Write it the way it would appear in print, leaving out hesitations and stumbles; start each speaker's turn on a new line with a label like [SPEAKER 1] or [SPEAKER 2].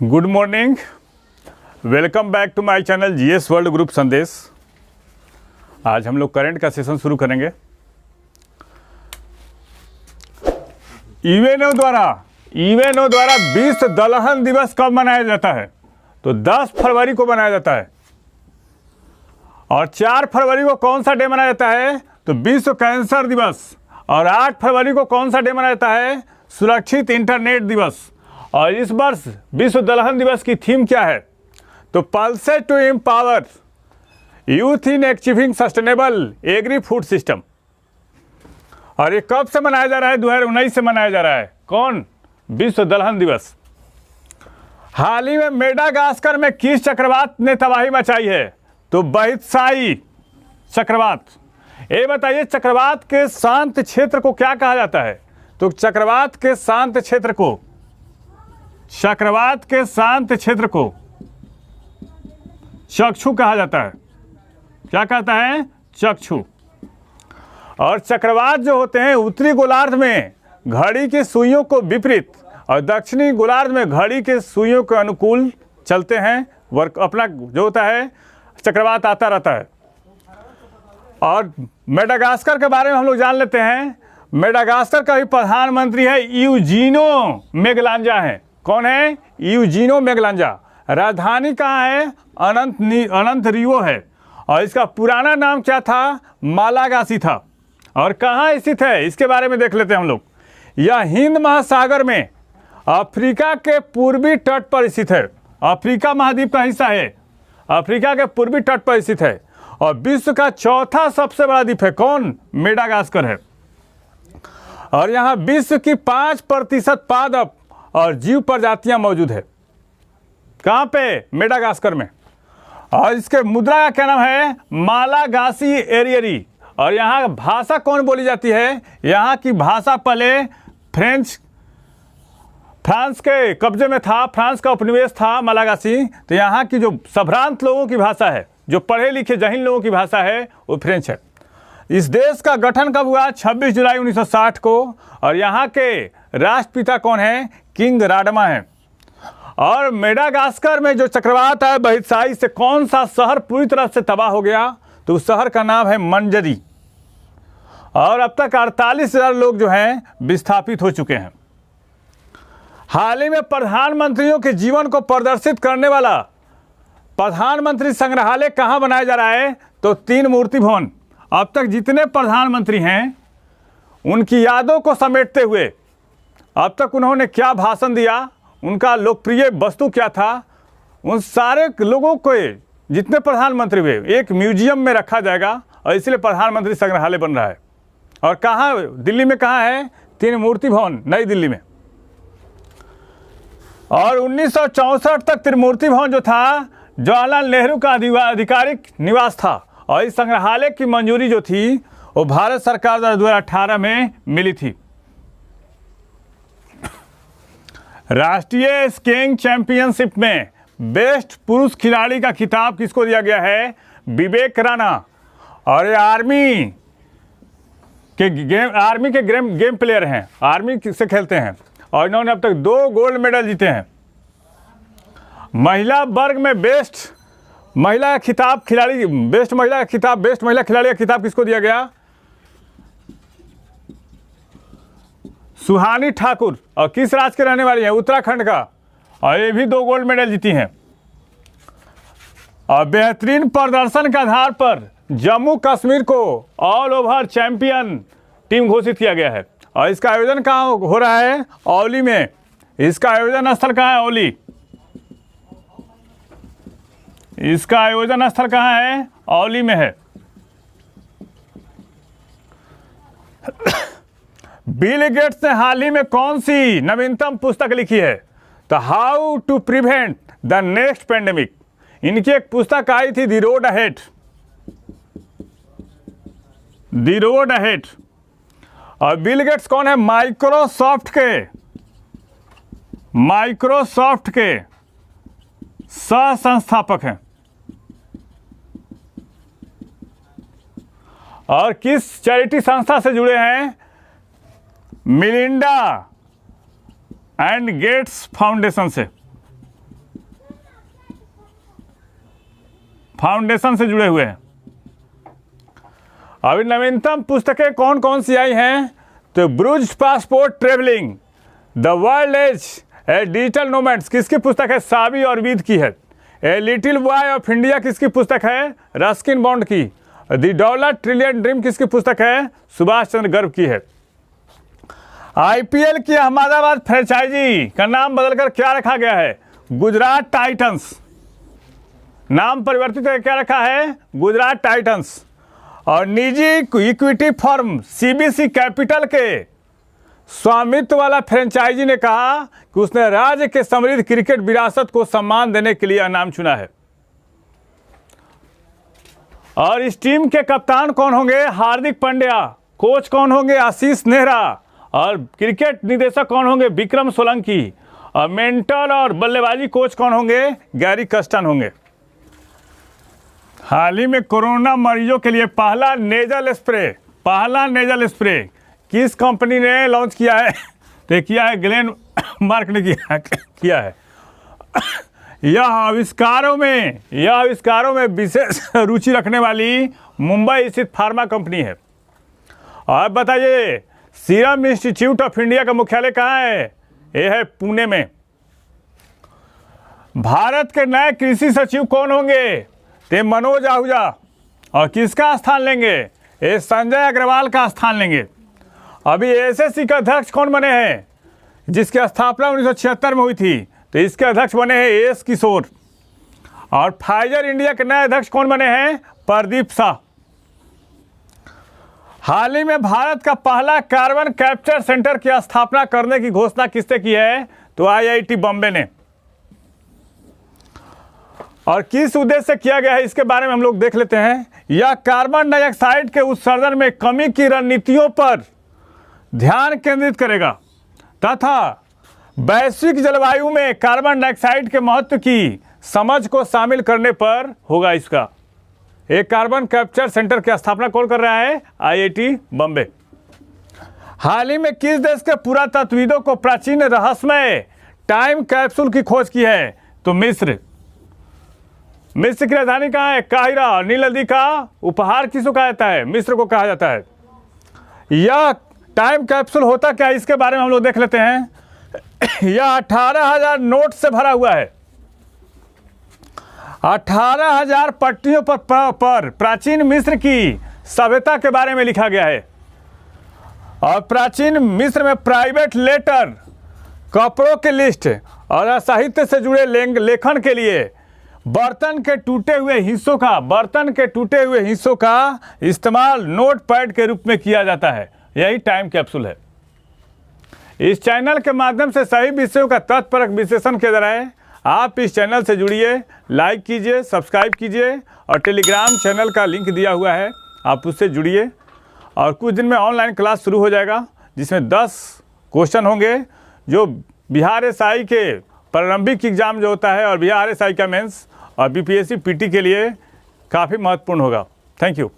[SPEAKER 1] Good morning, welcome back to my channel GS world group Sandesh. आज हम लोग current का सेशन शुरू करेंगे। यूएनओ द्वारा विश्व दलहन दिवस कब मनाया जाता है? तो 10 फरवरी को मनाया जाता है। और 4 फरवरी को कौन सा डे मनाया जाता है? तो विश्व कैंसर दिवस। और 8 फरवरी को कौन सा डे मनाया जाता है? सुरक्षित इंटरनेट दिवस। और इस वर्ष विश्व दलहन दिवस की थीम क्या है? तो pulses to empower youth in achieving sustainable agri food system. और ये कब से मनाया जा रहा है? 2019 से मनाया जा रहा है। कौन? विश्व दलहन दिवस। हाल ही में मेडागास्कर में किस चक्रवात ने तबाही मचाई है? तो बहित्साई चक्रवात। ये बताइए, चक्रवात के शांत क्षेत्र को क्या कहा जाता है? तो चक्रवात के शांत क्षेत्र को चक्षु कहा जाता है। क्या कहता है? चक्षु। और चक्रवात जो होते हैं उत्तरी गोलार्ध में घड़ी की सुइयों को विपरीत और दक्षिणी गोलार्ध में घड़ी के सुइयों के अनुकूल चलते हैं। वर्क अपना जो होता है चक्रवात आता रहता है। और मेडागास्कर के बारे में हम लोग जान लेते हैं। मेडागास्कर का भी प्रधानमंत्री है यूजीनो मेगलांजा है। कौन है? यूजीनो मेगलांजा। राजधानी कहाँ है? अनंत रियो है। और इसका पुराना नाम क्या था? मालागासी था। और कहाँ स्थित है इसके बारे में देख लेते हैं हम लोग। यह हिंद महासागर में अफ्रीका के पूर्वी तट पर स्थित है। अफ्रीका महाद्वीप का हिस्सा है। अफ्रीका के पूर्वी तट पर स्थित है। और विश्व का चौथा सबसे बड़ा द्वीप है। कौन? मेडागास्कर है। और यहाँ विश्व की 5% पादप और जीव प्रजातियां मौजूद है। कहाँ पे? मेडागास्कर में। और इसके मुद्रा का क्या नाम है? मालागासी एरियरी। और यहाँ भाषा कौन बोली जाती है? यहाँ की भाषा पहले फ्रांस के कब्जे में था। फ्रांस का उपनिवेश था मालागासी। तो यहाँ की जो सभ्रांत लोगों की भाषा है, जो पढ़े लिखे जहीन लोगों की भाषा है, वो फ्रेंच है। इस देश का गठन कब हुआ? 26 जुलाई 1960 को। और यहाँ के राष्ट्रपिता कौन है? किंग राडमा है। और मेडागास्कर में जो चक्रवात है बहित्साई से कौन सा शहर पूरी तरह से तबाह हो गया? तो उस शहर का नाम है मंजरी। और अब तक 48,000 लोग जो हैं विस्थापित हो चुके हैं। हाल ही में प्रधानमंत्रियों के जीवन को प्रदर्शित करने वाला प्रधानमंत्री संग्रहालय कहाँ बनाया जा रहा है? तो 3 मूर्ति भवन। अब तक जितने प्रधानमंत्री हैं उनकी यादों को समेटते हुए अब तक उन्होंने क्या भाषण दिया, उनका लोकप्रिय वस्तु क्या था, उन सारे लोगों को जितने प्रधानमंत्री हुए एक म्यूजियम में रखा जाएगा। और इसलिए प्रधानमंत्री संग्रहालय बन रहा है। और कहाँ? दिल्ली में। कहाँ है? 3 मूर्ति भवन, नई दिल्ली में। और 1964 तक त्रिमूर्ति भवन जो था जवाहरलाल नेहरू का आधिकारिक निवास था। और इस संग्रहालय की मंजूरी जो थी वो भारत सरकार द्वारा 2018 में मिली थी। राष्ट्रीय स्कीइंग चैंपियनशिप में बेस्ट पुरुष खिलाड़ी का खिताब किसको दिया गया है? विवेक राणा। और ये आर्मी के गेम प्लेयर हैं, आर्मी से खेलते हैं। और इन्होंने अब तक 2 गोल्ड मेडल जीते हैं। महिला वर्ग में बेस्ट महिला खिलाड़ी का खिताब किसको दिया गया? सुहानी ठाकुर। और किस राज्य के रहने वाली है? उत्तराखंड का। और ये भी 2 गोल्ड मेडल जीती हैं। और बेहतरीन प्रदर्शन के आधार पर जम्मू कश्मीर को ऑल ओवर चैंपियन टीम घोषित किया गया है। और इसका आयोजन कहाँ हो रहा है? औली में। इसका आयोजन स्थल कहाँ है? औली। इसका आयोजन स्थल कहाँ है? औली में है। बिल गेट्स ने हाल ही में कौन सी नवीनतम पुस्तक लिखी है? तो how to prevent the next pandemic. इनकी एक पुस्तक आई थी द रोड अहेड। और बिल गेट्स कौन है? माइक्रोसॉफ्ट के सह संस्थापक हैं। और किस चैरिटी संस्था से जुड़े हैं? मिलिंडा एंड गेट्स फाउंडेशन से। फाउंडेशन से जुड़े हुए हैं। अभी नवीनतम पुस्तकें कौन कौन सी आई हैं? तो bruised passport travelling, the world as a digital nomads किसकी पुस्तक है? साबी और वीद की है। A little boy of India किसकी पुस्तक है? रस्किन बॉन्ड की। द डॉलर ट्रिलियन ड्रीम किसकी पुस्तक है? सुभाष चंद्र गर्ग की है। आईपीएल की अहमदाबाद फ्रेंचाइजी का नाम बदलकर क्या रखा गया है? गुजरात टाइटंस। नाम परिवर्तित करके क्या रखा है? गुजरात टाइटंस। और निजी इक्विटी फर्म सीबीसी कैपिटल के स्वामित्व वाला फ्रेंचाइजी ने कहा कि उसने राज्य के समृद्ध क्रिकेट विरासत को सम्मान देने के लिए यह नाम चुना है। और इस टीम के कप्तान कौन होंगे? हार्दिक पांड्या। कोच कौन होंगे? आशीष नेहरा। और क्रिकेट निदेशक कौन होंगे? विक्रम सोलंकी। और मेंटर और बल्लेबाजी कोच कौन होंगे? गैरी कस्टन होंगे। हाल ही में कोरोना मरीजों के लिए पहला नेजल स्प्रे किस कंपनी ने लॉन्च किया है? तो किया है ग्लेन मार्क ने किया है। यह आविष्कारों में विशेष रुचि रखने वाली मुंबई स्थित फार्मा कंपनी है। और बताइए, सीरम इंस्टीट्यूट ऑफ इंडिया का मुख्यालय कहाँ है? यह है पुणे में। भारत के नए कृषि सचिव कौन होंगे? ते मनोज आहूजा। और किसका स्थान लेंगे? ये संजय अग्रवाल का स्थान लेंगे। अभी एसएससी के अध्यक्ष कौन बने हैं? जिसकी स्थापना 1976 में हुई थी, तो इसके अध्यक्ष बने हैं एस किशोर। और फाइजर इंडिया के नए अध्यक्ष कौन बने हैं? प्रदीप शाह। हाल ही में भारत का पहला कार्बन कैप्चर सेंटर की स्थापना करने की घोषणा किसने की है? तो आईआईटी बॉम्बे ने। और किस उद्देश्य से किया गया है, इसके बारे में हम लोग देख लेते हैं। यह कार्बन डाइऑक्साइड के उत्सर्जन में कमी की रणनीतियों पर ध्यान केंद्रित करेगा तथा वैश्विक जलवायु में कार्बन डाइऑक्साइड के महत्व की समझ को शामिल करने पर होगा। इसका एक कार्बन कैप्चर सेंटर की स्थापना कौन कर रहा है? आईआईटी बॉम्बे। हाल ही में किस देश के पुरातत्वविदों को प्राचीन रहस्यमय टाइम कैप्सूल की खोज की है? तो मिस्र की राजधानी कहाँ है? काहिरा। नील नदी का उपहार किसको कहा जाता है? मिस्र को कहा जाता है। यह टाइम कैप्सूल होता क्या है, इसके बारे में हम लोग देख लेते हैं। यह 18,000 नोट से भरा हुआ है। 18,000 पट्टियों पर प्राचीन मिस्र की सभ्यता के बारे में लिखा गया है। और प्राचीन मिस्र में प्राइवेट लेटर, कपड़ों की लिस्ट और साहित्य से जुड़े लेखन के लिए बर्तन के टूटे हुए हिस्सों का इस्तेमाल नोट पैड के रूप में किया जाता है। यही टाइम कैप्सूल है। इस चैनल के माध्यम से सही विषयों का तथ्यपरक विश्लेषण किया जा रहा है। आप इस चैनल से जुड़िए, लाइक कीजिए, सब्सक्राइब कीजिए और टेलीग्राम चैनल का लिंक दिया हुआ है, आप उससे जुड़िए। और कुछ दिन में ऑनलाइन क्लास शुरू हो जाएगा, जिसमें 10 क्वेश्चन होंगे जो बिहार एसआई के प्रारंभिक एग्जाम जो होता है और बिहार एसआई का मेंस और बीपीएससी पीटी के लिए काफ़ी महत्वपूर्ण होगा। Thank you.